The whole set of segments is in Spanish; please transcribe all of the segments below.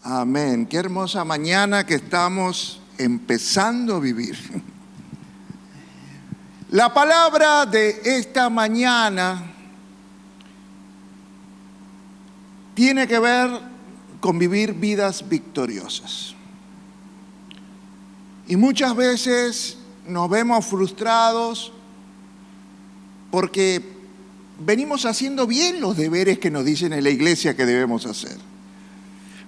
Amén. Qué hermosa mañana que estamos empezando a vivir. La palabra de esta mañana tiene que ver con vivir vidas victoriosas. Y muchas veces nos vemos frustrados porque venimos haciendo bien los deberes que nos dicen en la iglesia que debemos hacer.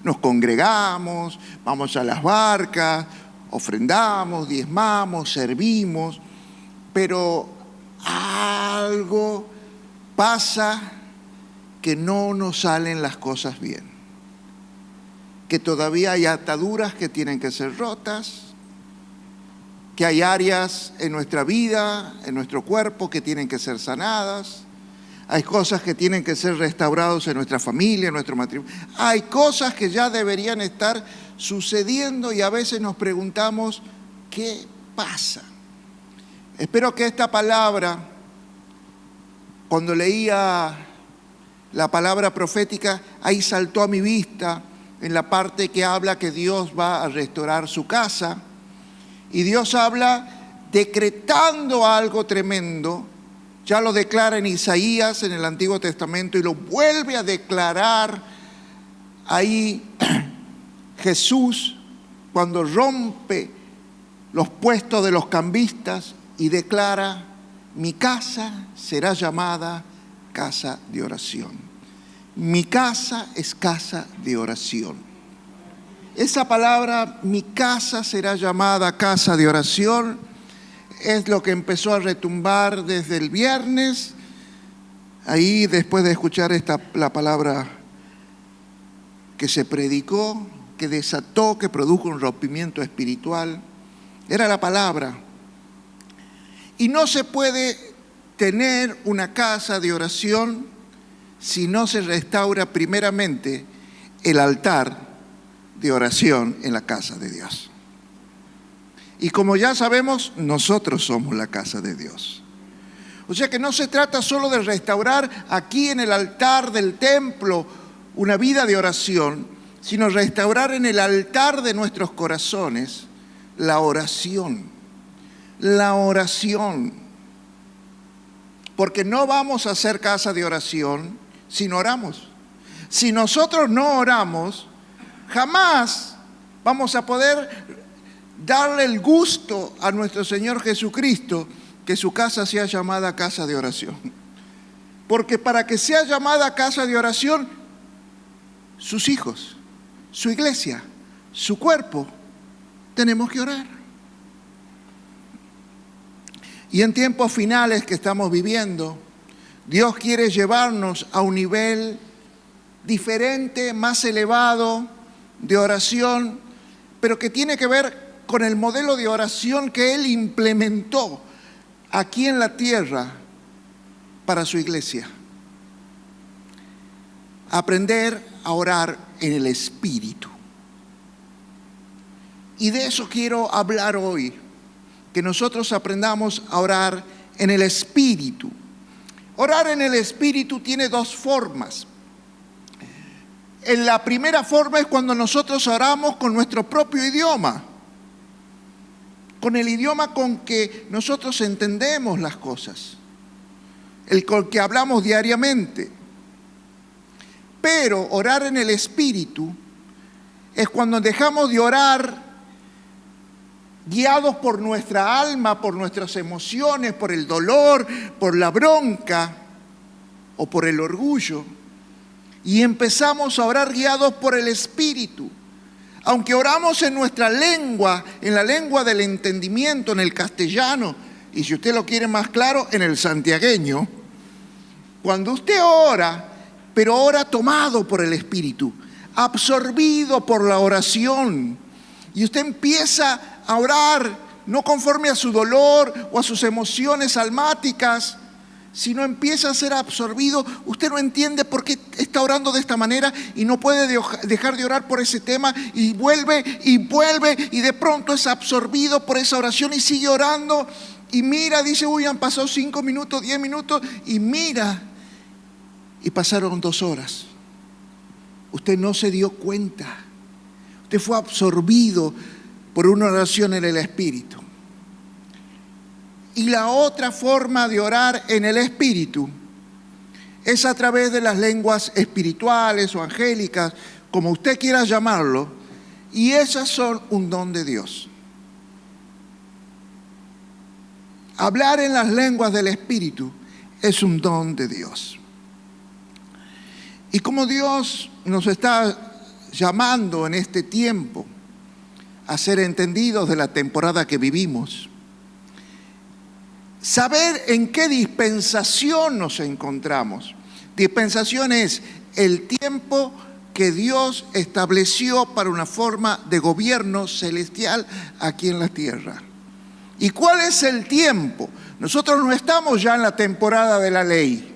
Nos congregamos, vamos a las barcas, ofrendamos, diezmamos, servimos, pero algo pasa que no nos salen las cosas bien. Que todavía hay ataduras que tienen que ser rotas, que hay áreas en nuestra vida, en nuestro cuerpo que tienen que ser sanadas. Hay cosas que tienen que ser restauradas en nuestra familia, en nuestro matrimonio. Hay cosas que ya deberían estar sucediendo y a veces nos preguntamos, ¿qué pasa? Espero que esta palabra, cuando leía la palabra profética, ahí saltó a mi vista en la parte que habla que Dios va a restaurar su casa. Y Dios habla decretando algo tremendo. Ya lo declara en Isaías, en el Antiguo Testamento, y lo vuelve a declarar ahí Jesús cuando rompe los puestos de los cambistas y declara: mi casa será llamada casa de oración. Mi casa es casa de oración. Esa palabra, mi casa será llamada casa de oración, es lo que empezó a retumbar desde el viernes. Ahí, después de escuchar la palabra que se predicó, que desató, que produjo un rompimiento espiritual, era la palabra. Y no se puede tener una casa de oración si no se restaura primeramente el altar de oración en la casa de Dios. Y como ya sabemos, nosotros somos la casa de Dios. O sea que no se trata solo de restaurar aquí en el altar del templo una vida de oración, sino restaurar en el altar de nuestros corazones la oración. La oración. Porque no vamos a hacer casa de oración si no oramos. Si nosotros no oramos, jamás vamos a poder darle el gusto a nuestro Señor Jesucristo que su casa sea llamada casa de oración. Porque para que sea llamada casa de oración, sus hijos, su iglesia, su cuerpo, tenemos que orar. Y en tiempos finales que estamos viviendo, Dios quiere llevarnos a un nivel diferente, más elevado de oración, pero que tiene que ver con el modelo de oración que Él implementó aquí en la tierra para su iglesia. Aprender a orar en el Espíritu. Y de eso quiero hablar hoy, que nosotros aprendamos a orar en el Espíritu. Orar en el Espíritu tiene dos formas. En la primera forma es cuando nosotros oramos con nuestro propio idioma, con el idioma con que nosotros entendemos las cosas, el con que hablamos diariamente. Pero orar en el Espíritu es cuando dejamos de orar guiados por nuestra alma, por nuestras emociones, por el dolor, por la bronca o por el orgullo, y empezamos a orar guiados por el Espíritu. Aunque oramos en nuestra lengua, en la lengua del entendimiento, en el castellano, y si usted lo quiere más claro, en el santiagueño, cuando usted ora, pero ora tomado por el Espíritu, absorbido por la oración, y usted empieza a orar no conforme a su dolor o a sus emociones almáticas, sino empieza a ser absorbido. Usted no entiende por qué está orando de esta manera y no puede dejar de orar por ese tema, y vuelve y de pronto es absorbido por esa oración y sigue orando y mira, dice, uy, han pasado 5 minutos, 10 minutos, y mira, y pasaron 2 horas. Usted no se dio cuenta Usted fue absorbido por una oración en el Espíritu. Y la otra forma de orar en el Espíritu es a través de las lenguas espirituales o angélicas, como usted quiera llamarlo, y esas son un don de Dios. Hablar en las lenguas del Espíritu es un don de Dios. Y como Dios nos está llamando en este tiempo a ser entendidos de la temporada que vivimos, saber en qué dispensación nos encontramos. Dispensación es el tiempo que Dios estableció para una forma de gobierno celestial aquí en la tierra. ¿Y cuál es el tiempo? Nosotros no estamos ya en la temporada de la ley.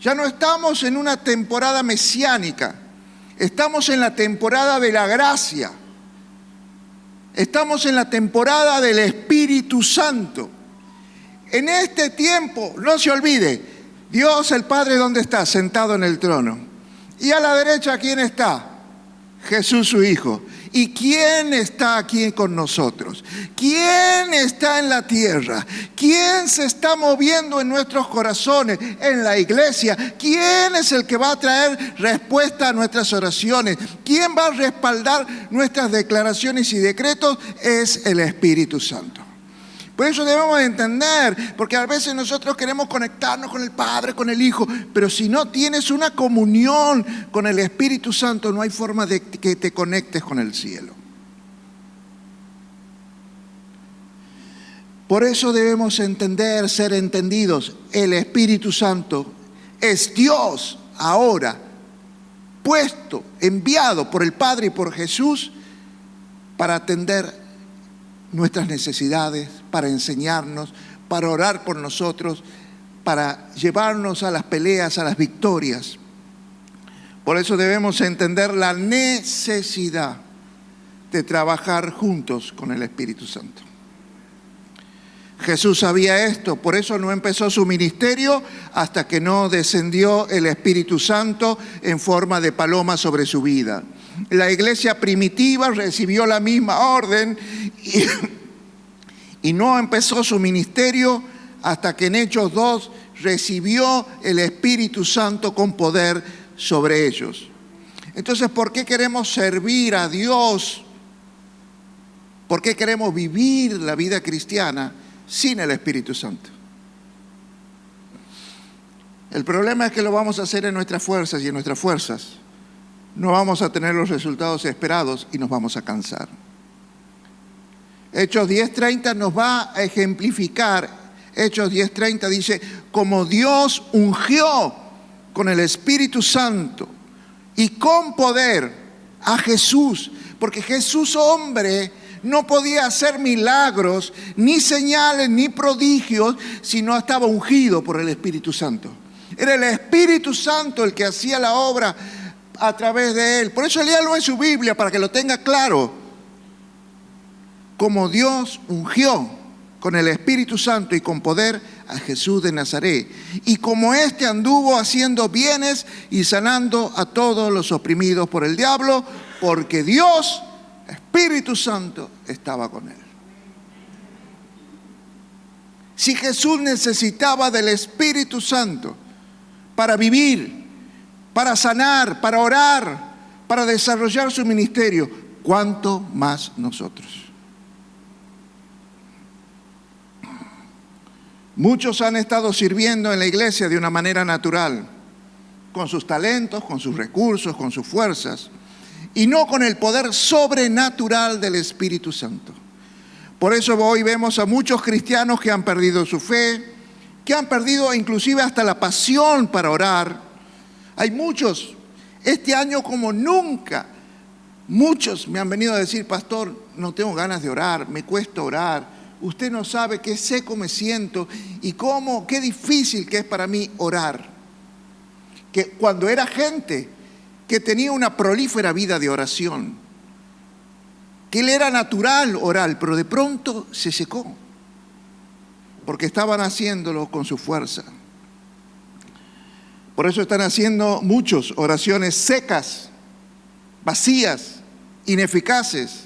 Ya no estamos en una temporada mesiánica. Estamos en la temporada de la gracia. Estamos en la temporada del Espíritu Santo. En este tiempo, no se olvide, Dios el Padre, ¿dónde está? Sentado en el trono. Y a la derecha, ¿quién está? Jesús su Hijo. ¿Y quién está aquí con nosotros? ¿Quién está en la tierra? ¿Quién se está moviendo en nuestros corazones, en la iglesia? ¿Quién es el que va a traer respuesta a nuestras oraciones? ¿Quién va a respaldar nuestras declaraciones y decretos? Es el Espíritu Santo. Por eso debemos entender, porque a veces nosotros queremos conectarnos con el Padre, con el Hijo, pero si no tienes una comunión con el Espíritu Santo, no hay forma de que te conectes con el cielo. Por eso debemos entender, ser entendidos. El Espíritu Santo es Dios ahora, puesto, enviado por el Padre y por Jesús para atender nuestras necesidades, para enseñarnos, para orar por nosotros, para llevarnos a las peleas, a las victorias. Por eso debemos entender la necesidad de trabajar juntos con el Espíritu Santo. Jesús sabía esto, por eso no empezó su ministerio hasta que no descendió el Espíritu Santo en forma de paloma sobre su vida. La iglesia primitiva recibió la misma orden y no empezó su ministerio hasta que en Hechos 2 recibió el Espíritu Santo con poder sobre ellos. Entonces, ¿por qué queremos servir a Dios? ¿Por qué queremos vivir la vida cristiana sin el Espíritu Santo? El problema es que lo vamos a hacer en nuestras fuerzas, y en nuestras fuerzas no vamos a tener los resultados esperados y nos vamos a cansar. Hechos 10:30 nos va a ejemplificar. Hechos 10:30 dice, como Dios ungió con el Espíritu Santo y con poder a Jesús, porque Jesús hombre no podía hacer milagros, ni señales, ni prodigios, si no estaba ungido por el Espíritu Santo. Era el Espíritu Santo el que hacía la obra a través de él. Por eso léalo en su Biblia para que lo tenga claro. Como Dios ungió con el Espíritu Santo y con poder a Jesús de Nazaret, y como éste anduvo haciendo bienes y sanando a todos los oprimidos por el diablo, porque Dios, Espíritu Santo, estaba con él. Si Jesús necesitaba del Espíritu Santo para vivir, para sanar, para orar, para desarrollar su ministerio, ¿cuánto más nosotros? Muchos han estado sirviendo en la iglesia de una manera natural, con sus talentos, con sus recursos, con sus fuerzas, y no con el poder sobrenatural del Espíritu Santo. Por eso hoy vemos a muchos cristianos que han perdido su fe, que han perdido inclusive hasta la pasión para orar. Hay muchos, este año como nunca, muchos me han venido a decir, pastor, no tengo ganas de orar, me cuesta orar. Usted no sabe qué seco me siento y qué difícil que es para mí orar. Que cuando era gente que tenía una prolífera vida de oración, que le era natural orar, pero de pronto se secó, porque estaban haciéndolo con su fuerza. Por eso están haciendo muchos oraciones secas, vacías, ineficaces.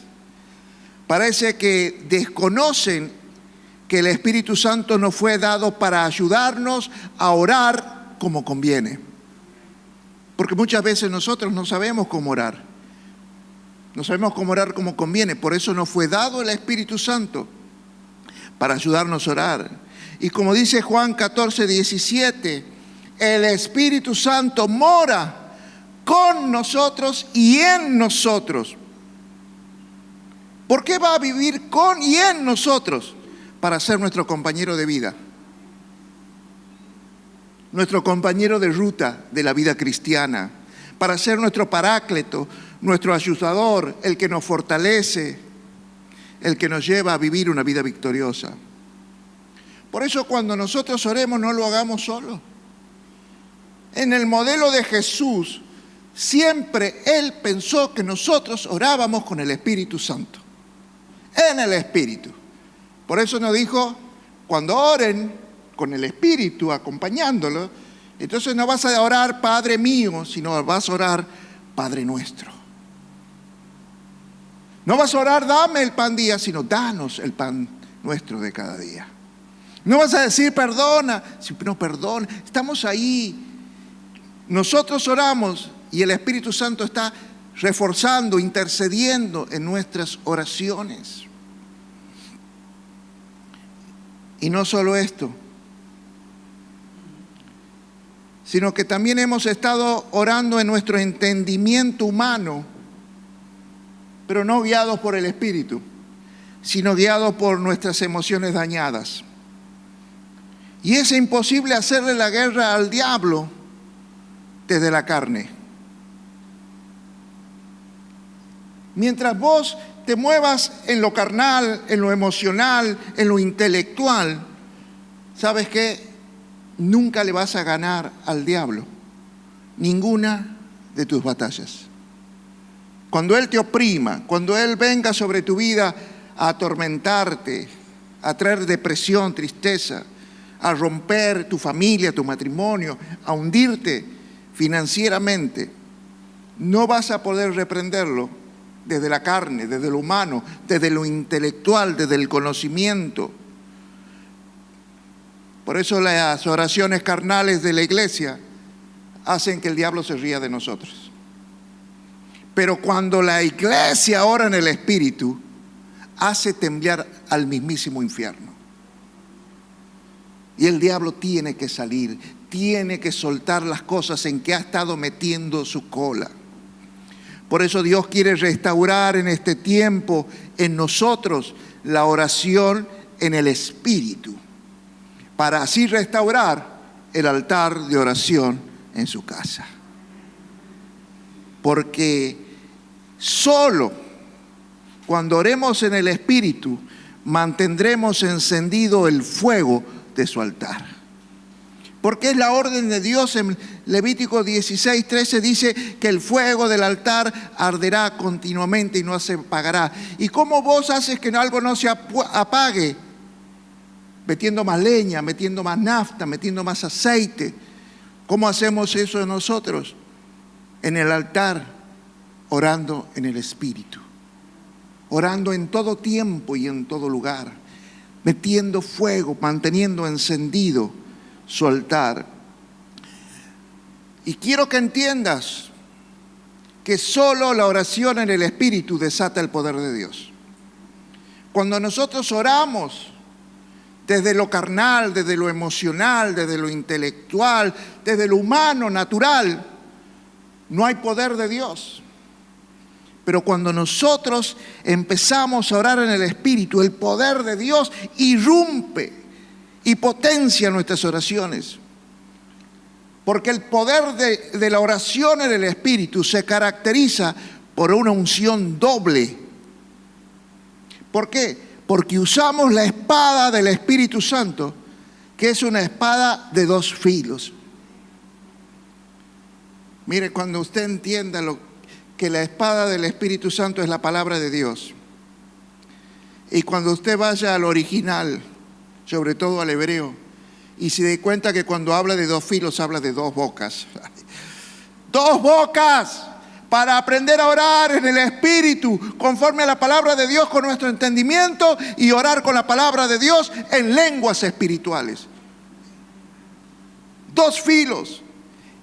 Parece que desconocen que el Espíritu Santo nos fue dado para ayudarnos a orar como conviene. Porque muchas veces nosotros no sabemos cómo orar. No sabemos cómo orar como conviene. Por eso nos fue dado el Espíritu Santo para ayudarnos a orar. Y como dice Juan 14:17, el Espíritu Santo mora con nosotros y en nosotros. ¿Por qué va a vivir con y en nosotros? Para ser nuestro compañero de vida, nuestro compañero de ruta de la vida cristiana, para ser nuestro paráclito, nuestro ayudador, el que nos fortalece, el que nos lleva a vivir una vida victoriosa. Por eso cuando nosotros oremos no lo hagamos solo. En el modelo de Jesús, siempre Él pensó que nosotros orábamos con el Espíritu Santo, en el Espíritu. Por eso nos dijo, cuando oren con el Espíritu acompañándolo, entonces no vas a orar Padre mío, sino vas a orar Padre nuestro. No vas a orar dame el pan día, sino danos el pan nuestro de cada día. No vas a decir perdona, no perdona, estamos ahí. Nosotros oramos y el Espíritu Santo está reforzando, intercediendo en nuestras oraciones. Y no solo esto, sino que también hemos estado orando en nuestro entendimiento humano, pero no guiados por el Espíritu, sino guiados por nuestras emociones dañadas. Y es imposible hacerle la guerra al diablo desde la carne. Mientras vos te muevas en lo carnal, en lo emocional, en lo intelectual, ¿sabes qué? Nunca le vas a ganar al diablo ninguna de tus batallas. Cuando Él te oprima, cuando Él venga sobre tu vida a atormentarte, a traer depresión, tristeza, a romper tu familia, tu matrimonio, a hundirte financieramente, no vas a poder reprenderlo desde la carne, desde lo humano, desde lo intelectual, desde el conocimiento. Por eso las oraciones carnales de la iglesia hacen que el diablo se ría de nosotros. Pero cuando la iglesia ora en el Espíritu, hace temblar al mismísimo infierno. Y el diablo tiene que salir, tiene que soltar las cosas en que ha estado metiendo su cola. Por eso Dios quiere restaurar en este tiempo en nosotros la oración en el Espíritu, para así restaurar el altar de oración en su casa. Porque solo cuando oremos en el Espíritu mantendremos encendido el fuego de su altar. Porque es la orden de Dios. En Levítico 16:13 dice que el fuego del altar arderá continuamente y no se apagará. ¿Y cómo vos haces que algo no se apague? Metiendo más leña, metiendo más nafta, metiendo más aceite. ¿Cómo hacemos eso nosotros? En el altar, orando en el Espíritu. Orando en todo tiempo y en todo lugar. Metiendo fuego, manteniendo encendido su altar. Y quiero que entiendas que solo la oración en el Espíritu desata el poder de Dios. Cuando nosotros oramos desde lo carnal, desde lo emocional, desde lo intelectual, desde lo humano, natural, no hay poder de Dios. Pero cuando nosotros empezamos a orar en el Espíritu, el poder de Dios irrumpe y potencia nuestras oraciones. Porque el poder de la oración en el Espíritu se caracteriza por una unción doble. ¿Por qué? Porque usamos la espada del Espíritu Santo, que es una espada de dos filos. Mire, cuando usted entienda que la espada del Espíritu Santo es la palabra de Dios, y cuando usted vaya al original, sobre todo al hebreo, y se dé cuenta que cuando habla de dos filos habla de dos bocas. ¡Dos bocas! para aprender a orar en el Espíritu, conforme a la palabra de Dios con nuestro entendimiento, y orar con la palabra de Dios en lenguas espirituales. Dos filos.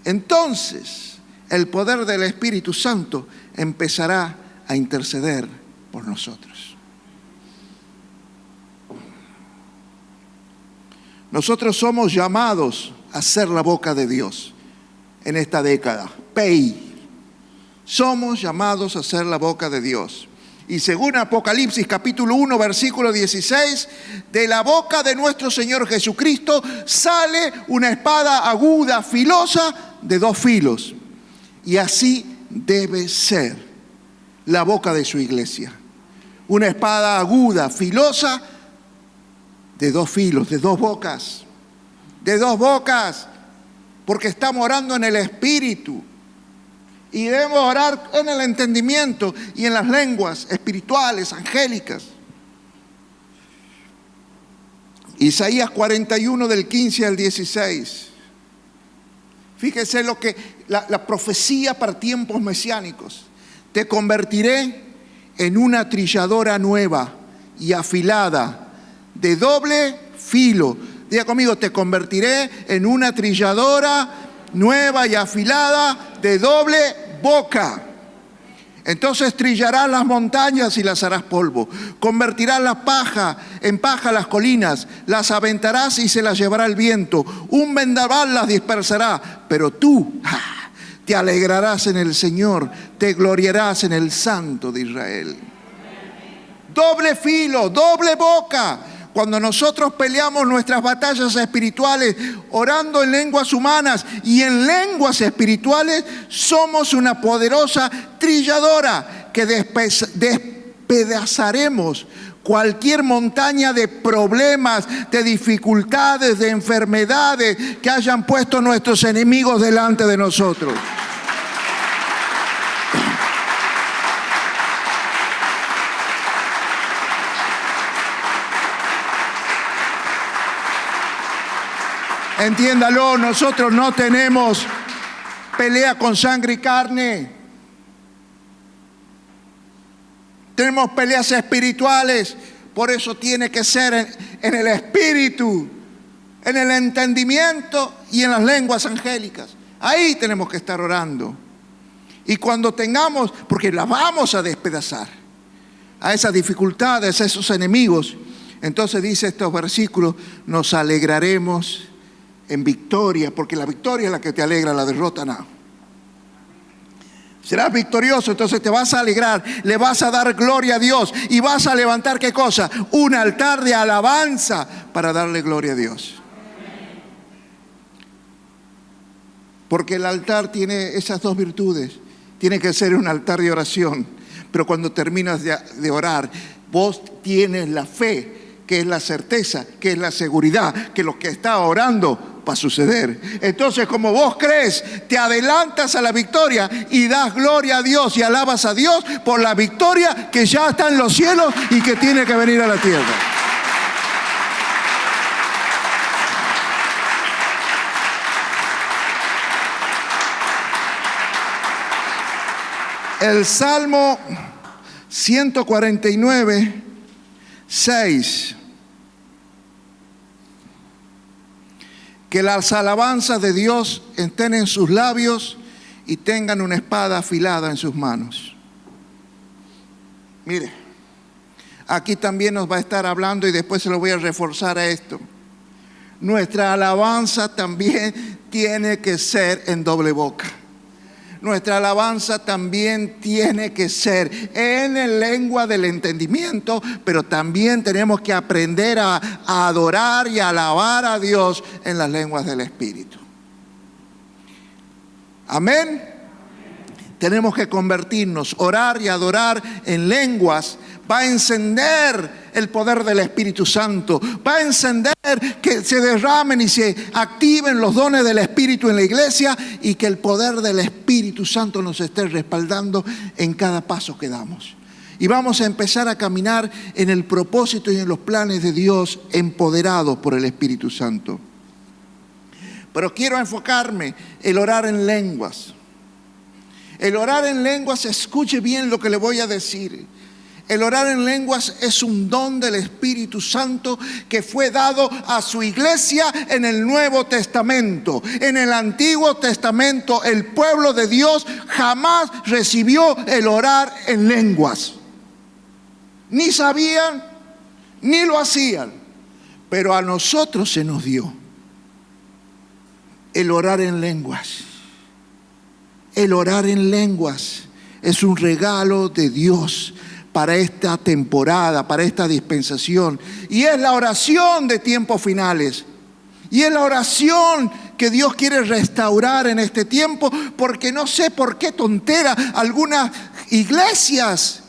Entonces, el poder del Espíritu Santo empezará a interceder por nosotros. Nosotros somos llamados a ser la boca de Dios en esta década. Somos llamados a ser la boca de Dios. Y según Apocalipsis capítulo 1, versículo 16, de la boca de nuestro Señor Jesucristo sale una espada aguda, filosa, de dos filos. Y así debe ser la boca de su iglesia. Una espada aguda, filosa, de dos filos, de dos bocas. De dos bocas, porque estamos orando en el Espíritu. Y debemos orar en el entendimiento y en las lenguas espirituales, angélicas. Isaías 41 del 15 al 16. Fíjese lo que la profecía para tiempos mesiánicos. Te convertiré en una trilladora nueva y afilada, de doble filo. Diga conmigo, te convertiré en una trilladora nueva y afilada, de doble boca. Entonces trillarás las montañas y las harás polvo. Convertirás la paja en paja las colinas, las aventarás y se las llevará el viento. Un vendaval las dispersará, pero tú te alegrarás en el Señor, te gloriarás en el Santo de Israel. Doble filo, doble boca. Cuando nosotros peleamos nuestras batallas espirituales, orando en lenguas humanas y en lenguas espirituales, somos una poderosa trilladora que despedazaremos cualquier montaña de problemas, de dificultades, de enfermedades que hayan puesto nuestros enemigos delante de nosotros. Entiéndalo, nosotros no tenemos pelea con sangre y carne. Tenemos peleas espirituales, por eso tiene que ser en el Espíritu, en el entendimiento y en las lenguas angélicas. Ahí tenemos que estar orando. Y cuando tengamos, porque las vamos a despedazar, a esas dificultades, a esos enemigos, entonces dice estos versículos, nos alegraremos en victoria, porque la victoria es la que te alegra, la derrota no. Serás victorioso, entonces te vas a alegrar, le vas a dar gloria a Dios y vas a levantar, ¿qué cosa? Un altar de alabanza para darle gloria a Dios. Porque el altar tiene esas dos virtudes. Tiene que ser un altar de oración, pero cuando terminas de orar, vos tienes la fe, que es la certeza, que es la seguridad, que lo que está orando va a suceder. Entonces, como vos crees, te adelantas a la victoria y das gloria a Dios y alabas a Dios por la victoria que ya está en los cielos y que tiene que venir a la tierra. El Salmo 149, 6. Que las alabanzas de Dios estén en sus labios y tengan una espada afilada en sus manos. Mire, aquí también nos va a estar hablando y después se lo voy a reforzar a esto. Nuestra alabanza también tiene que ser en doble boca. Nuestra alabanza también tiene que ser en la lengua del entendimiento, pero también tenemos que aprender a adorar y a alabar a Dios en las lenguas del Espíritu. Amén. Tenemos que convertirnos, orar y adorar en lenguas. Va a encender el poder del Espíritu Santo. Va a encender que se derramen y se activen los dones del Espíritu en la iglesia y que el poder del Espíritu Santo nos esté respaldando en cada paso que damos. Y vamos a empezar a caminar en el propósito y en los planes de Dios, empoderados por el Espíritu Santo. Pero quiero enfocarme en orar en lenguas. El orar en lenguas, escuche bien lo que le voy a decir. El orar en lenguas es un don del Espíritu Santo que fue dado a su iglesia en el Nuevo Testamento. En el Antiguo Testamento el pueblo de Dios jamás recibió el orar en lenguas. Ni sabían, ni lo hacían. Pero a nosotros se nos dio el orar en lenguas. El orar en lenguas es un regalo de Dios para esta temporada, para esta dispensación. Y es la oración de tiempos finales. Y es la oración que Dios quiere restaurar en este tiempo, porque no sé por qué tontera algunas iglesias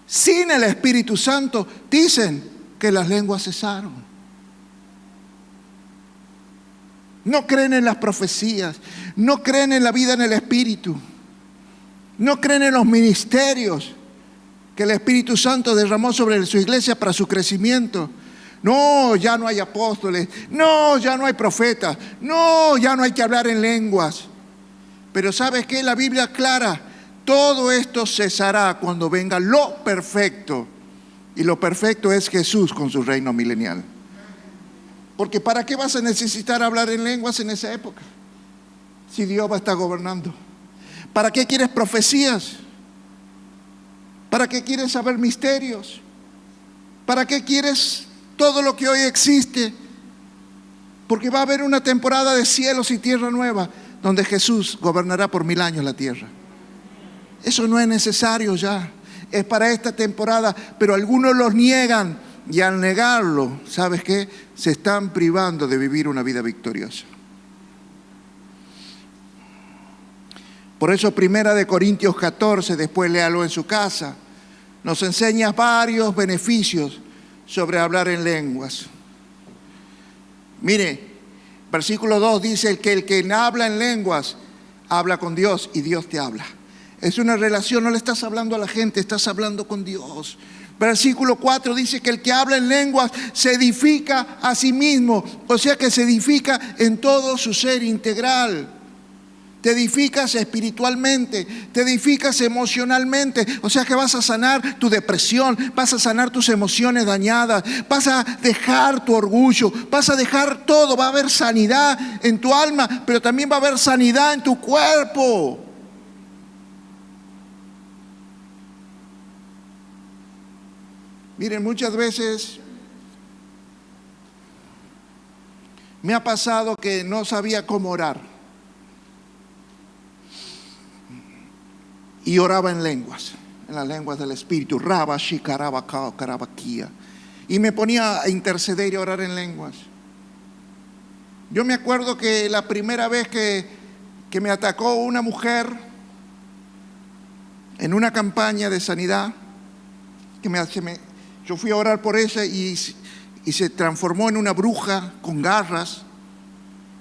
sin el Espíritu Santo dicen que las lenguas cesaron. No creen en las profecías, no creen en la vida en el Espíritu, no creen en los ministerios que el Espíritu Santo derramó sobre su iglesia para su crecimiento. No, ya no hay apóstoles, no, ya no hay profetas, no, ya no hay que hablar en lenguas. Pero ¿sabes qué? La Biblia aclara, todo esto cesará cuando venga lo perfecto. Y lo perfecto es Jesús con su reino milenial. Porque ¿para qué vas a necesitar hablar en lenguas en esa época? Si Dios va a estar gobernando. ¿Para qué quieres profecías? ¿Para qué quieres saber misterios? ¿Para qué quieres todo lo que hoy existe? Porque va a haber una temporada de cielos y tierra nueva donde Jesús gobernará por 1000 años la tierra. Eso no es necesario ya. Es para esta temporada, pero algunos los niegan. Y al negarlo, ¿sabes qué? Se están privando de vivir una vida victoriosa. Por eso 1 Corintios 14, después léalo en su casa, nos enseña varios beneficios sobre hablar en lenguas. Mire, versículo 2 dice que el que habla en lenguas habla con Dios y Dios te habla. Es una relación, no le estás hablando a la gente, estás hablando con Dios. Versículo 4 dice que el que habla en lenguas se edifica a sí mismo, o sea que se edifica en todo su ser integral. Te edificas espiritualmente, te edificas emocionalmente, o sea que vas a sanar tu depresión, vas a sanar tus emociones dañadas, vas a dejar tu orgullo, vas a dejar todo, va a haber sanidad en tu alma, pero también va a haber sanidad en tu cuerpo. Miren, muchas veces me ha pasado que no sabía cómo orar. Y oraba en lenguas, en las lenguas del Espíritu. Raba, shikaraba, karabakia. Y me ponía a interceder y a orar en lenguas. Yo me acuerdo que la primera vez que me atacó una mujer en una campaña de sanidad, yo fui a orar por ella y se transformó en una bruja con garras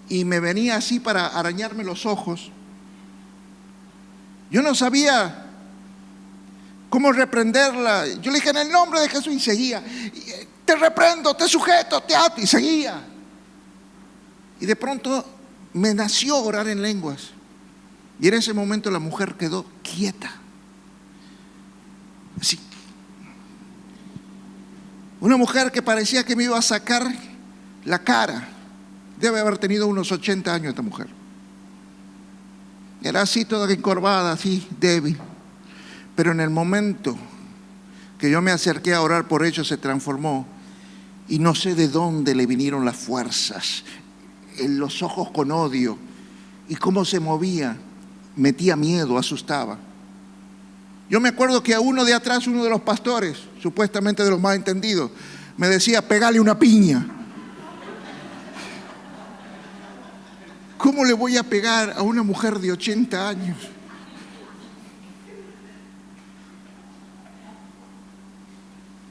y me venía así para arañarme los ojos. Yo no sabía cómo reprenderla. Yo le dije en el nombre de Jesús y seguía. Te reprendo, te sujeto, te ato y seguía. Y de pronto me nació orar en lenguas. Y en ese momento la mujer quedó quieta. Así. Una mujer que parecía que me iba a sacar la cara. Debe haber tenido unos 80 años esta mujer. Era así toda encorvada, así débil. Pero en el momento que yo me acerqué a orar por ella, se transformó. Y no sé de dónde le vinieron las fuerzas. En los ojos con odio. Y cómo se movía. Metía miedo, asustaba. Yo me acuerdo que a uno de atrás, uno de los pastores, supuestamente de los más entendidos, me decía, pegale una piña. ¿Cómo le voy a pegar a una mujer de 80 años?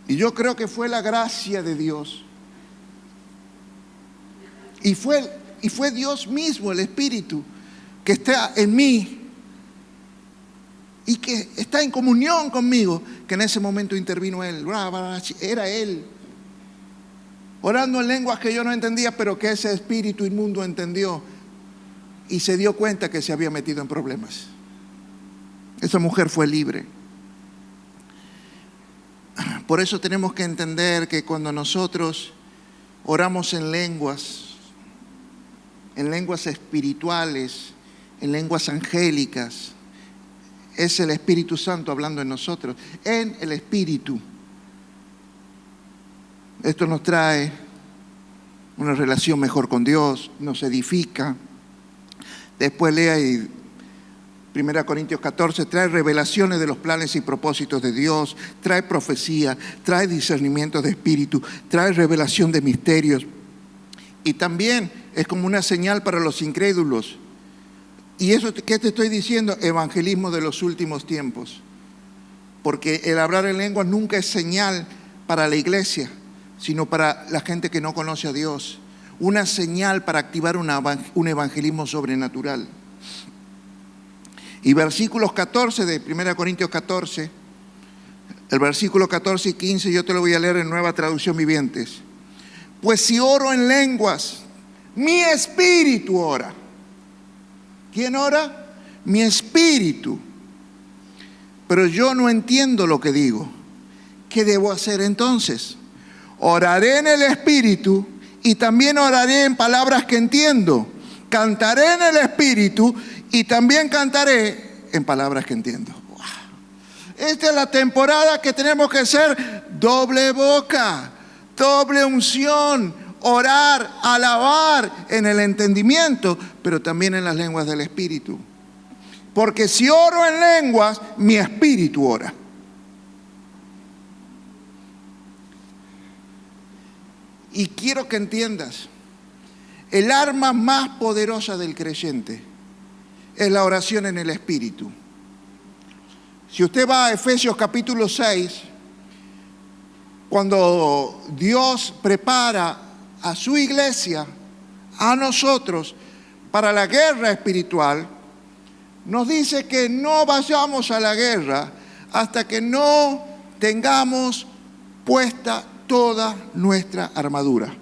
Y yo creo que fue la gracia de Dios. Y fue Dios mismo, el Espíritu, que está en mí y que está en comunión conmigo, que en ese momento intervino Él. Era Él. Orando en lenguas que yo no entendía, pero que ese espíritu inmundo entendió. Y se dio cuenta que se había metido en problemas. Esa mujer fue libre. Por eso tenemos que entender que cuando nosotros oramos en lenguas espirituales, en lenguas angélicas, es el Espíritu Santo hablando en nosotros, en el Espíritu. Esto nos trae una relación mejor con Dios, nos edifica. Después lea 1 Corintios 14, trae revelaciones de los planes y propósitos de Dios, trae profecía, trae discernimiento de espíritu, trae revelación de misterios. Y también es como una señal para los incrédulos. ¿Y eso qué te estoy diciendo? Evangelismo de los últimos tiempos. Porque el hablar en lenguas nunca es señal para la iglesia, sino para la gente que no conoce a Dios. Una señal para activar un evangelismo sobrenatural. Y versículos 14 de 1 Corintios 14, el versículo 14 y 15, yo te lo voy a leer en Nueva Traducción Vivientes. Pues si oro en lenguas, mi espíritu ora. ¿Quién ora? Mi espíritu. Pero yo no entiendo lo que digo. ¿Qué debo hacer entonces? Oraré en el espíritu y también oraré en palabras que entiendo. Cantaré en el espíritu y también cantaré en palabras que entiendo. Wow. Esta es la temporada que tenemos que ser doble boca, doble unción, orar, alabar en el entendimiento, pero también en las lenguas del espíritu. Porque si oro en lenguas, mi espíritu ora. Y quiero que entiendas, el arma más poderosa del creyente es la oración en el Espíritu. Si usted va a Efesios capítulo 6, cuando Dios prepara a su iglesia, a nosotros, para la guerra espiritual, nos dice que no vayamos a la guerra hasta que no tengamos puesta toda nuestra armadura,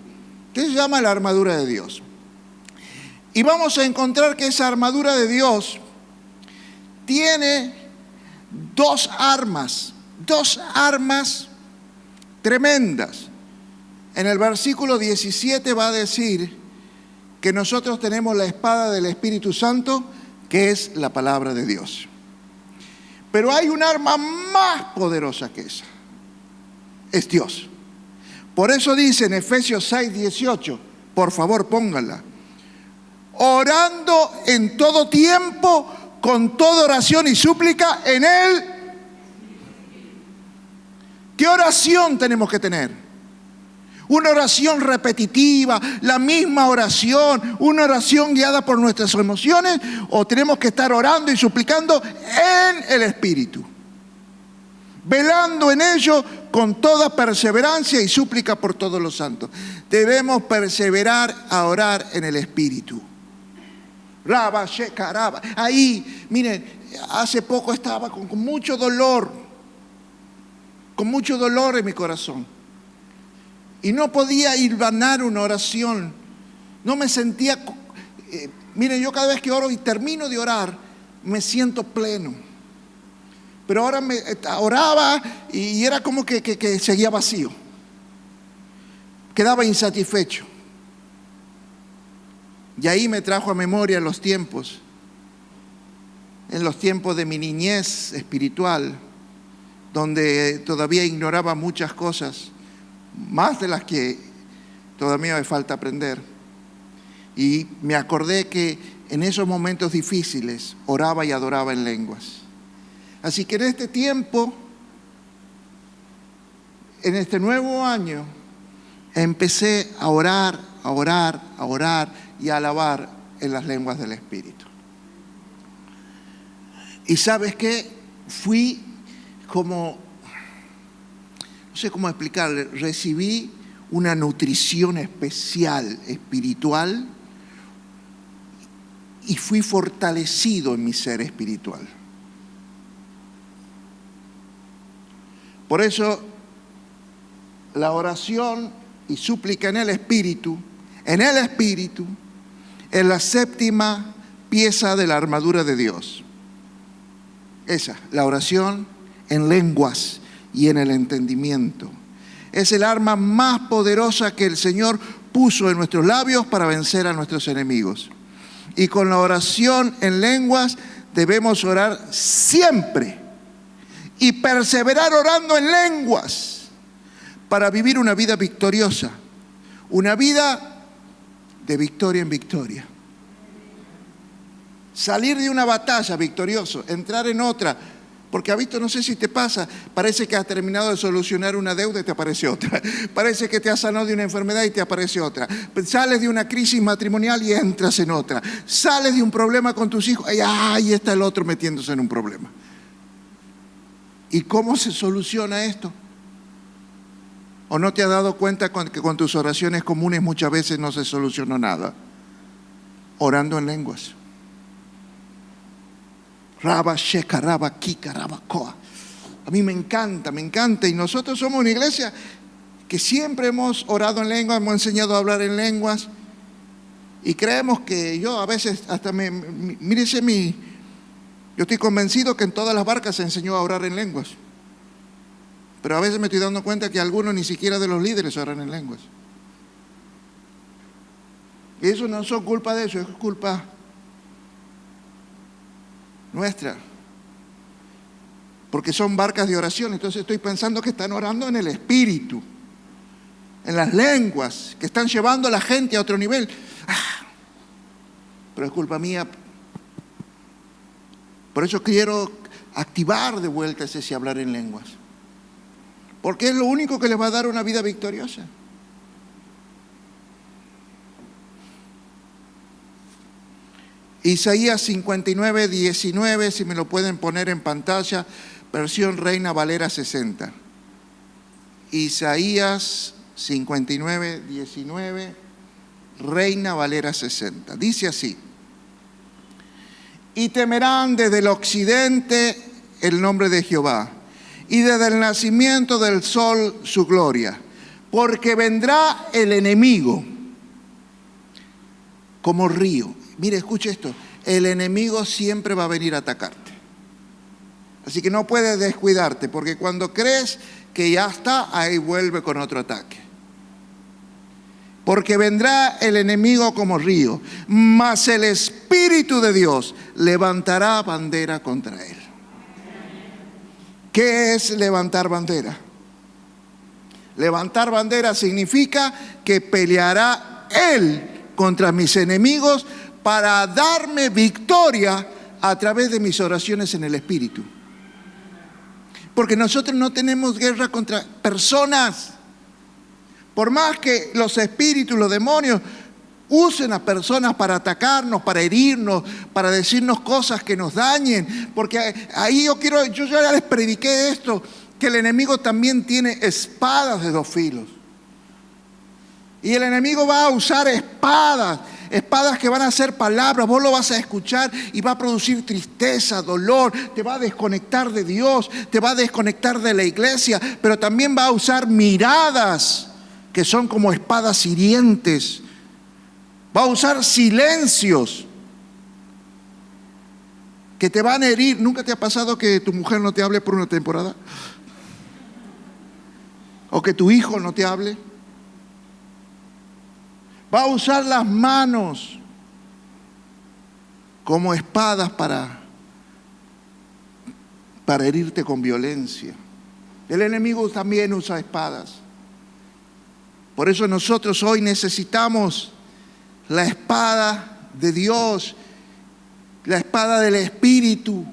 que se llama la armadura de Dios. Y vamos a encontrar que esa armadura de Dios tiene dos armas tremendas. En el versículo 17 va a decir que nosotros tenemos la espada del Espíritu Santo, que es la palabra de Dios. Pero hay un arma más poderosa que esa, es Dios. Por eso dice en Efesios 6, 18, por favor pónganla, orando en todo tiempo, con toda oración y súplica en Él. ¿Qué oración tenemos que tener? Una oración repetitiva, la misma oración, una oración guiada por nuestras emociones, o tenemos que estar orando y suplicando en el Espíritu, velando en ello con toda perseverancia y súplica por todos los santos. Debemos perseverar a orar en el Espíritu. Raba, shekaraba. Ahí, miren, hace poco estaba con mucho dolor en mi corazón. Y no podía hilvanar una oración. No me sentía... miren, yo cada vez que oro y termino de orar, me siento pleno. Pero ahora oraba y era como que seguía vacío. Quedaba insatisfecho. Y ahí me trajo a memoria los tiempos, en los tiempos de mi niñez espiritual, donde todavía ignoraba muchas cosas, más de las que todavía me falta aprender. Y me acordé que en esos momentos difíciles oraba y adoraba en lenguas. Así que en este tiempo, en este nuevo año, empecé a orar y a alabar en las lenguas del Espíritu. Y ¿sabes qué? Fui como, no sé cómo explicarle, recibí una nutrición especial, espiritual, y fui fortalecido en mi ser espiritual. Por eso, la oración y súplica en el Espíritu, es la séptima pieza de la armadura de Dios. la oración en lenguas y en el entendimiento. Es el arma más poderosa que el Señor puso en nuestros labios para vencer a nuestros enemigos. Y con la oración en lenguas debemos orar siempre y perseverar orando en lenguas para vivir una vida victoriosa, una vida de victoria en victoria. Salir de una batalla victorioso, entrar en otra. Porque ha visto, no sé si te pasa, parece que has terminado de solucionar una deuda y te aparece otra. Parece que te has sanado de una enfermedad y te aparece otra. Sales de una crisis matrimonial y entras en otra. Sales de un problema con tus hijos y ahí está el otro metiéndose en un problema. ¿Y cómo se soluciona esto? ¿O no te has dado cuenta que con tus oraciones comunes muchas veces no se solucionó nada? Orando en lenguas. Raba, sheka, raba, kika, raba, koa. A mí me encanta, y nosotros somos una iglesia que siempre hemos orado en lenguas, hemos enseñado a hablar en lenguas y creemos que yo a veces hasta mírese yo estoy convencido que en todas las barcas se enseñó a orar en lenguas, pero a veces me estoy dando cuenta que algunos ni siquiera de los líderes oran en lenguas. Y eso no son culpa de eso, es culpa nuestra, porque son barcas de oración. Entonces estoy pensando que están orando en el espíritu, en las lenguas, que están llevando a la gente a otro nivel. Pero es culpa mía. Por eso quiero activar de vuelta ese hablar en lenguas, porque es lo único que les va a dar una vida victoriosa. Isaías 59, 19, si me lo pueden poner en pantalla, versión Reina Valera 60. Isaías 59, 19, Reina Valera 60. Dice así: y temerán desde el occidente el nombre de Jehová, y desde el nacimiento del sol su gloria, porque vendrá el enemigo como río. Mire, escuche esto, el enemigo siempre va a venir a atacarte. Así que no puedes descuidarte, porque cuando crees que ya está, ahí vuelve con otro ataque. Porque vendrá el enemigo como río, mas el Espíritu de Dios levantará bandera contra él. ¿Qué es levantar bandera? Levantar bandera significa que peleará él contra mis enemigos para darme victoria a través de mis oraciones en el Espíritu. Porque nosotros no tenemos guerra contra personas. Por más que los espíritus, los demonios, usen a personas para atacarnos, para herirnos, para decirnos cosas que nos dañen. Porque ahí yo ya les prediqué esto, que el enemigo también tiene espadas de 2 filos. Y el enemigo va a usar espadas que van a ser palabras, vos lo vas a escuchar y va a producir tristeza, dolor, te va a desconectar de Dios, te va a desconectar de la iglesia, pero también va a usar miradas que son como espadas hirientes, va a usar silencios que te van a herir. ¿Nunca te ha pasado que tu mujer no te hable por una temporada? ¿O que tu hijo no te hable? Va a usar las manos como espadas para herirte con violencia. El enemigo también usa espadas. Por eso nosotros hoy necesitamos la espada de Dios, la espada del Espíritu,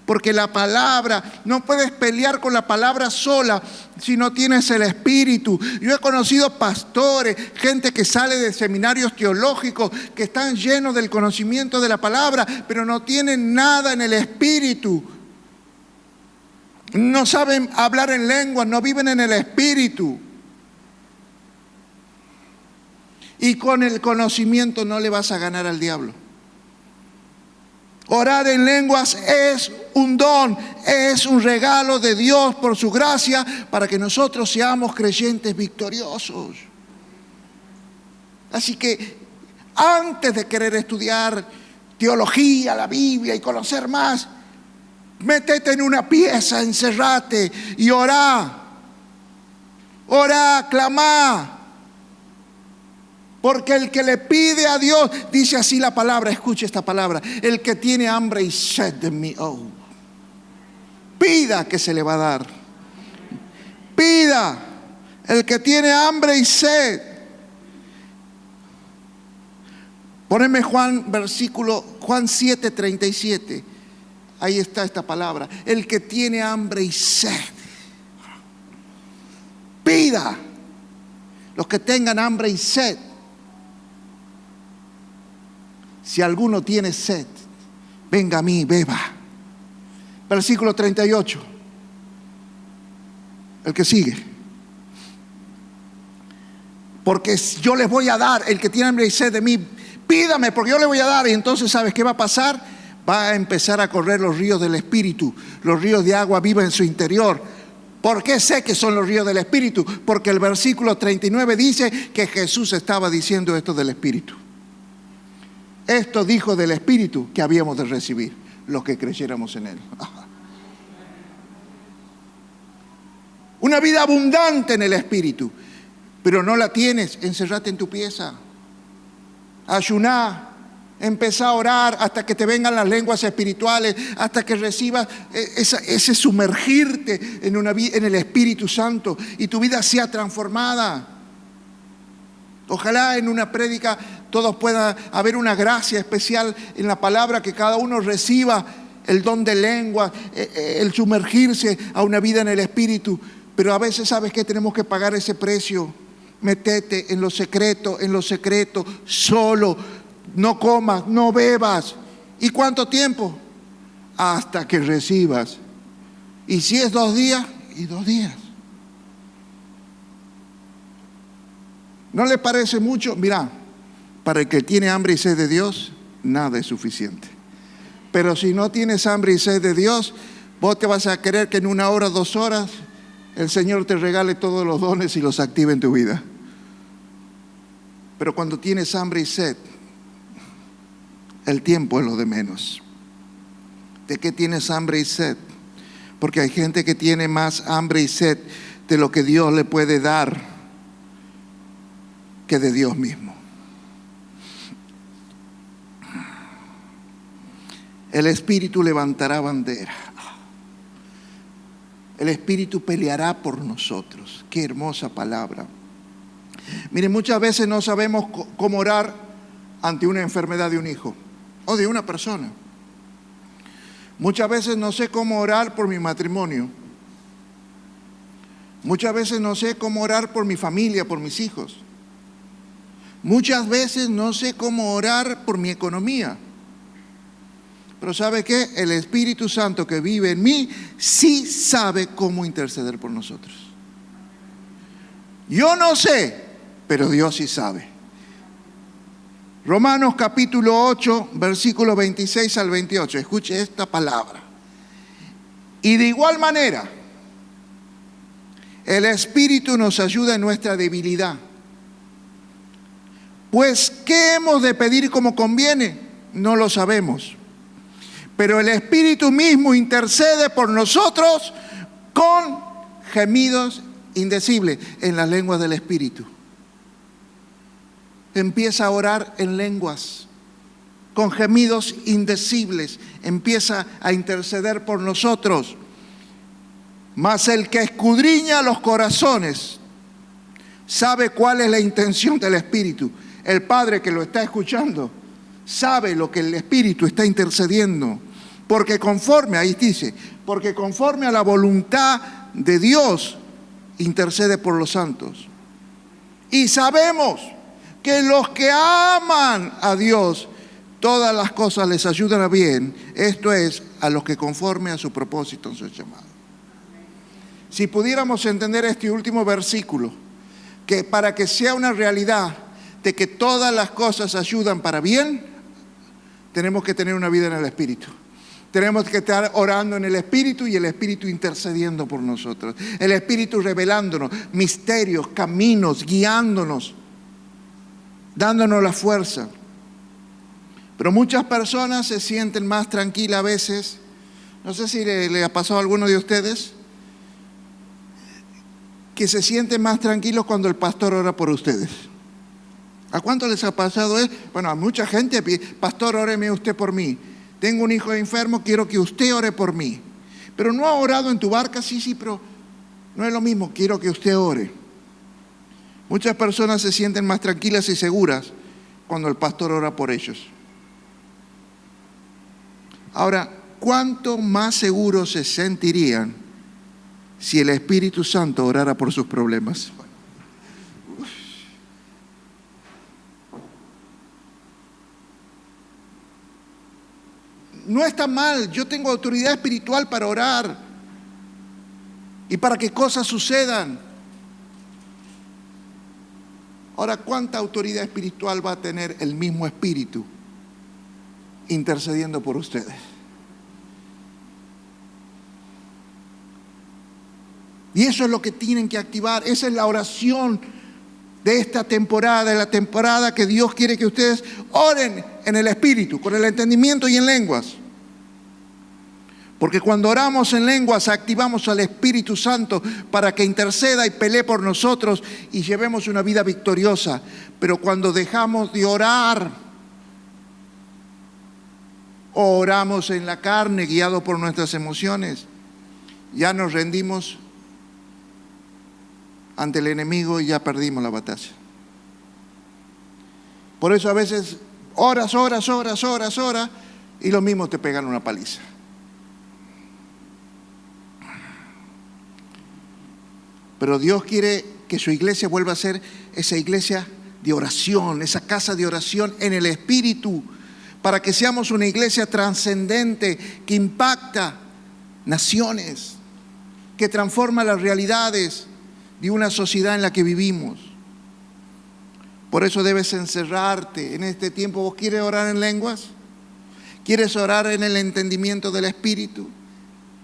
porque la palabra, no puedes pelear con la palabra sola si no tienes el Espíritu. Yo he conocido pastores, gente que sale de seminarios teológicos, que están llenos del conocimiento de la palabra, pero no tienen nada en el Espíritu. No saben hablar en lenguas, no viven en el Espíritu. Y con el conocimiento no le vas a ganar al diablo. Orar en lenguas es un don, es un regalo de Dios por su gracia para que nosotros seamos creyentes victoriosos. Así que antes de querer estudiar teología, la Biblia y conocer más, Métete en una pieza, encerrate y orá. Orá, clamá. Porque el que le pide a Dios, dice así la palabra, escuche esta palabra, el que tiene hambre y sed de mí, pida que se le va a dar. Pida, el que tiene hambre y sed. Poneme Juan 7:37. Ahí está esta palabra. El que tiene hambre y sed. Pida. Los que tengan hambre y sed. Si alguno tiene sed, venga a mí, beba. Versículo 38. El que sigue. Porque yo les voy a dar, el que tiene hambre y sed de mí, pídame porque yo le voy a dar. Y entonces, ¿sabes qué va a pasar? Va a empezar a correr los ríos del Espíritu, los ríos de agua viva en su interior. ¿Por qué sé que son los ríos del Espíritu? Porque el versículo 39 dice que Jesús estaba diciendo esto del Espíritu. Esto dijo del Espíritu que habíamos de recibir, los que creyéramos en Él. Una vida abundante en el Espíritu, pero no la tienes, encerrate en tu pieza. Ayuná, empezá a orar hasta que te vengan las lenguas espirituales, hasta que recibas ese sumergirte en el Espíritu Santo y tu vida sea transformada. Ojalá en una prédica todos puedan haber una gracia especial en la palabra, que cada uno reciba el don de lengua, el sumergirse a una vida en el Espíritu. Pero a veces, ¿sabes qué? Tenemos que pagar ese precio. Métete en lo secreto, solo. No comas, no bebas. ¿Y cuánto tiempo? Hasta que recibas. Y si es 2 días, y 2 días. ¿No le parece mucho? Mirá, para el que tiene hambre y sed de Dios, nada es suficiente. Pero si no tienes hambre y sed de Dios, vos te vas a querer que en 1 hora, 2 horas, el Señor te regale todos los dones y los active en tu vida. Pero cuando tienes hambre y sed, el tiempo es lo de menos. ¿De qué tienes hambre y sed? Porque hay gente que tiene más hambre y sed de lo que Dios le puede dar que de Dios mismo. El Espíritu levantará bandera. El Espíritu peleará por nosotros. Qué hermosa palabra. Miren, muchas veces no sabemos cómo orar ante una enfermedad de un hijo o de una persona. Muchas veces no sé cómo orar por mi matrimonio. Muchas veces no sé cómo orar por mi familia, por mis hijos. Muchas veces no sé cómo orar por mi economía. Pero ¿sabe qué? El Espíritu Santo que vive en mí sí sabe cómo interceder por nosotros. Yo no sé, pero Dios sí sabe. Romanos capítulo 8, versículos 26 al 28. Escuche esta palabra. Y de igual manera, el Espíritu nos ayuda en nuestra debilidad. Pues, ¿qué hemos de pedir como conviene? No lo sabemos. Pero el Espíritu mismo intercede por nosotros con gemidos indecibles en las lenguas del Espíritu. Empieza a orar en lenguas, con gemidos indecibles. Empieza a interceder por nosotros. Mas el que escudriña los corazones sabe cuál es la intención del Espíritu. El Padre que lo está escuchando sabe lo que el Espíritu está intercediendo. Porque conforme, ahí dice, porque conforme a la voluntad de Dios intercede por los santos. Y sabemos que los que aman a Dios, todas las cosas les ayudan a bien. Esto es, a los que conforme a su propósito han sido llamados. Si pudiéramos entender este último versículo, que para que sea una realidad de que todas las cosas ayudan para bien, tenemos que tener una vida en el Espíritu. Tenemos que estar orando en el Espíritu y el Espíritu intercediendo por nosotros. El Espíritu revelándonos misterios, caminos, guiándonos, dándonos la fuerza. Pero muchas personas se sienten más tranquilas a veces No sé si le ha pasado a alguno de ustedes que se sienten más tranquilos cuando el pastor ora por ustedes. ¿A cuánto les ha pasado eso? Bueno, a mucha gente, pastor, óreme usted por mí. Tengo un hijo enfermo, quiero que usted ore por mí. Pero no ha orado en tu barca, sí, pero no es lo mismo, quiero que usted ore. Muchas personas se sienten más tranquilas y seguras cuando el pastor ora por ellos. Ahora, ¿cuánto más seguros se sentirían si el Espíritu Santo orara por sus problemas? No está mal, yo tengo autoridad espiritual para orar y para que cosas sucedan. Ahora, ¿cuánta autoridad espiritual va a tener el mismo Espíritu intercediendo por ustedes? Y eso es lo que tienen que activar. Esa es la oración de esta temporada, de la temporada que Dios quiere que ustedes oren en el Espíritu, con el entendimiento y en lenguas. Porque cuando oramos en lenguas activamos al Espíritu Santo para que interceda y pelee por nosotros y llevemos una vida victoriosa. Pero cuando dejamos de orar, o oramos en la carne guiados por nuestras emociones, ya nos rendimos ante el enemigo y ya perdimos la batalla. Por eso a veces oras y lo mismo te pegan una paliza. Pero Dios quiere que su iglesia vuelva a ser esa iglesia de oración, esa casa de oración en el Espíritu, para que seamos una iglesia trascendente que impacta naciones, que transforma las realidades de una sociedad en la que vivimos. Por eso debes encerrarte en este tiempo. ¿Vos quieres orar en lenguas? ¿Quieres orar en el entendimiento del Espíritu?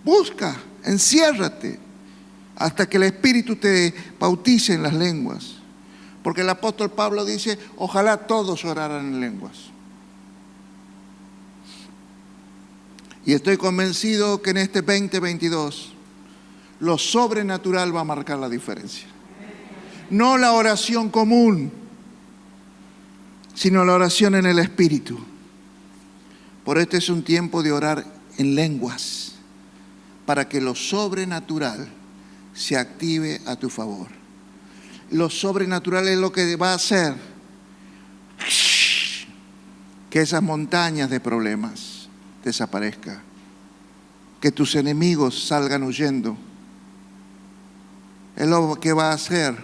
Busca, enciérrate hasta que el Espíritu te bautice en las lenguas. Porque el apóstol Pablo dice, ojalá todos oraran en lenguas. Y estoy convencido que en este 2022 lo sobrenatural va a marcar la diferencia. No la oración común, sino la oración en el Espíritu. Por este es un tiempo de orar en lenguas, para que lo sobrenatural se active a tu favor. Lo sobrenatural es lo que va a hacer que esas montañas de problemas desaparezcan, que tus enemigos salgan huyendo. Es lo que va a hacer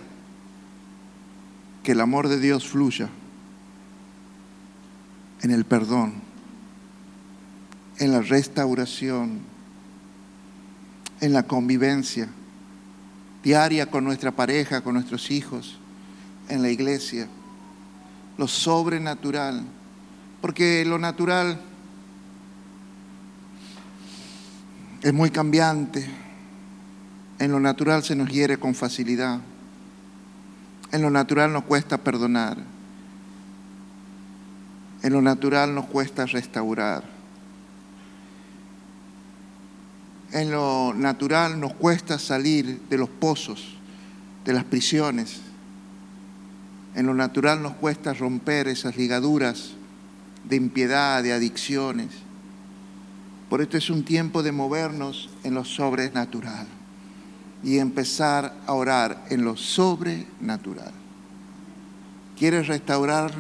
que el amor de Dios fluya en el perdón, en la restauración, en la convivencia diaria con nuestra pareja, con nuestros hijos, en la iglesia. Lo sobrenatural, porque lo natural es muy cambiante. En lo natural se nos hiere con facilidad. En lo natural nos cuesta perdonar. En lo natural nos cuesta restaurar. En lo natural nos cuesta salir de los pozos, de las prisiones. En lo natural nos cuesta romper esas ligaduras de impiedad, de adicciones. Por esto es un tiempo de movernos en lo sobrenatural y empezar a orar en lo sobrenatural. ¿Quieres restaurar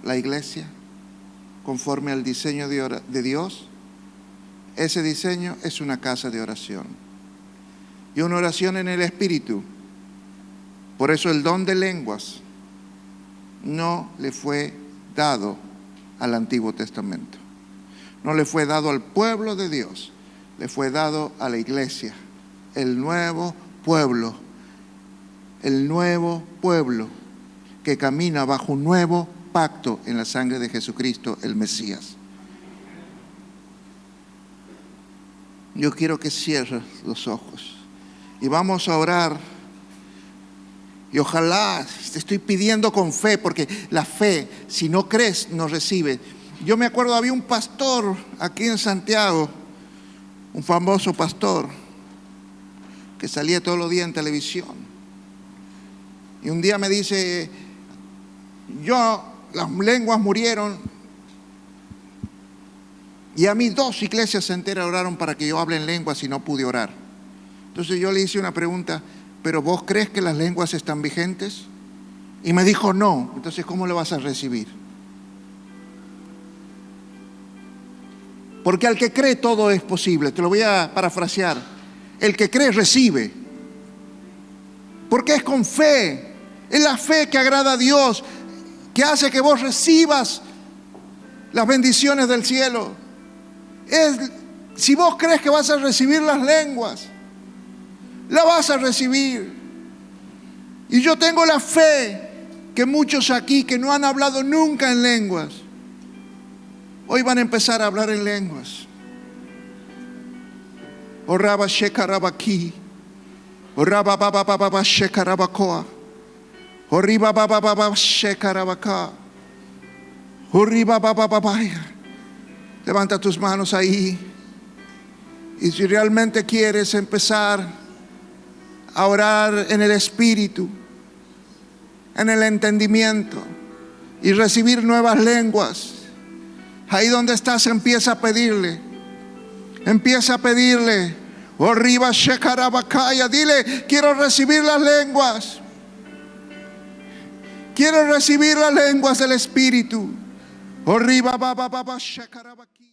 la iglesia conforme al diseño de Dios? Ese diseño es una casa de oración y una oración en el Espíritu. Por eso el don de lenguas no le fue dado al Antiguo Testamento. No le fue dado al pueblo de Dios, le fue dado a la iglesia, el nuevo pueblo que camina bajo un nuevo pacto en la sangre de Jesucristo, el Mesías. Yo quiero que cierres los ojos y vamos a orar. Y ojalá, te estoy pidiendo con fe, porque la fe, si no crees, no recibes. Yo me acuerdo, había un pastor aquí en Santiago, un famoso pastor que salía todos los días en televisión. Y un día me dice, las lenguas murieron y a mí 2 iglesias enteras oraron para que yo hable en lenguas y no pude orar. Entonces yo le hice una pregunta, ¿pero vos crees que las lenguas están vigentes? Y me dijo no. Entonces, ¿cómo lo vas a recibir? Porque al que cree todo es posible. Te lo voy a parafrasear. El que cree recibe. Porque es con fe. Es la fe que agrada a Dios, que hace que vos recibas las bendiciones del cielo. Si vos crees que vas a recibir las lenguas, la vas a recibir. Y yo tengo la fe que muchos aquí que no han hablado nunca en lenguas, hoy van a empezar a hablar en lenguas. Oraba shekarabaki, oraba baba baba shekarabakoa, oriba baba baba shekarabaka, oriba baba baba. Levanta tus manos ahí. Y si realmente quieres empezar a orar en el Espíritu, en el entendimiento y recibir nuevas lenguas, ahí donde estás empieza a pedirle. Empieza a pedirle. Arriba shekarabakaya. Dile, quiero recibir las lenguas. Quiero recibir las lenguas del Espíritu. Arriba baba baba shekarabaki.